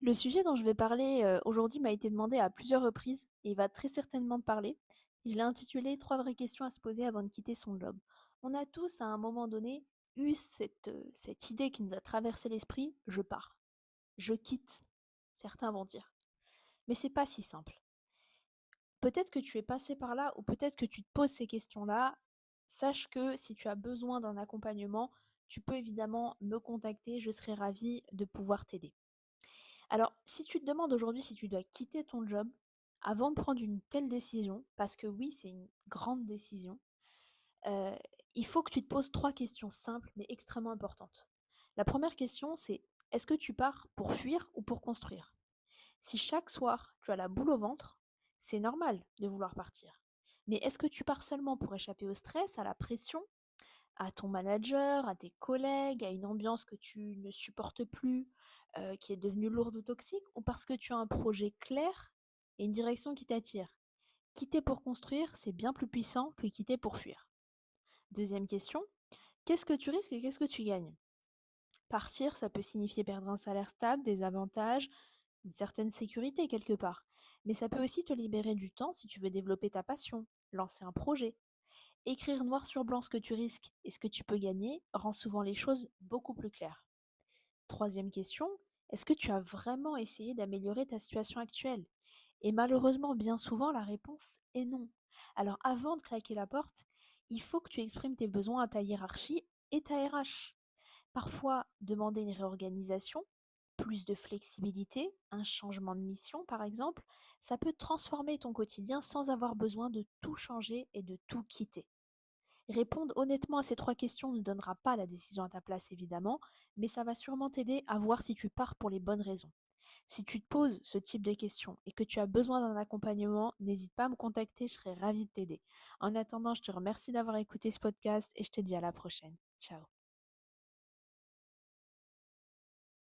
Le sujet dont je vais parler aujourd'hui m'a été demandé à plusieurs reprises et il va très certainement te parler. Je l'ai intitulé Trois vraies questions à se poser avant de quitter son job. On a tous à un moment donné eu cette idée qui nous a traversé l'esprit, je pars, je quitte, certains vont dire. Mais c'est pas si simple. Peut-être que tu es passé par là ou peut-être que tu te poses ces questions-là. Sache que si tu as besoin d'un accompagnement, tu peux évidemment me contacter, je serai ravie de pouvoir t'aider. Alors, si tu te demandes aujourd'hui si tu dois quitter ton job avant de prendre une telle décision, parce que oui, c'est une grande décision, euh, il faut que tu te poses trois questions simples mais extrêmement importantes. La première question, c'est est-ce que tu pars pour fuir ou pour construire? Si chaque soir tu as la boule au ventre, c'est normal de vouloir partir. Mais est-ce que tu pars seulement pour échapper au stress, à la pression, à ton manager, à tes collègues, à une ambiance que tu ne supportes plus, qui est devenue lourde ou toxique, ou parce que tu as un projet clair et une direction qui t'attire? Quitter pour construire, c'est bien plus puissant que quitter pour fuir. Deuxième question, qu'est-ce que tu risques et qu'est-ce que tu gagnes? Partir, ça peut signifier perdre un salaire stable, des avantages, une certaine sécurité quelque part. Mais ça peut aussi te libérer du temps si tu veux développer ta passion, lancer un projet. Écrire noir sur blanc ce que tu risques et ce que tu peux gagner rend souvent les choses beaucoup plus claires. Troisième question, est-ce que tu as vraiment essayé d'améliorer ta situation actuelle? Et malheureusement, bien souvent, la réponse est non. Alors avant de claquer la porte, il faut que tu exprimes tes besoins à ta hiérarchie et ta RH. Parfois, demander une réorganisation, plus de flexibilité, un changement de mission par exemple, ça peut transformer ton quotidien sans avoir besoin de tout changer et de tout quitter. Répondre honnêtement à ces trois questions ne donnera pas la décision à ta place évidemment, mais ça va sûrement t'aider à voir si tu pars pour les bonnes raisons. Si tu te poses ce type de questions et que tu as besoin d'un accompagnement, n'hésite pas à me contacter, je serai ravie de t'aider. En attendant, je te remercie d'avoir écouté ce podcast et je te dis à la prochaine. Ciao.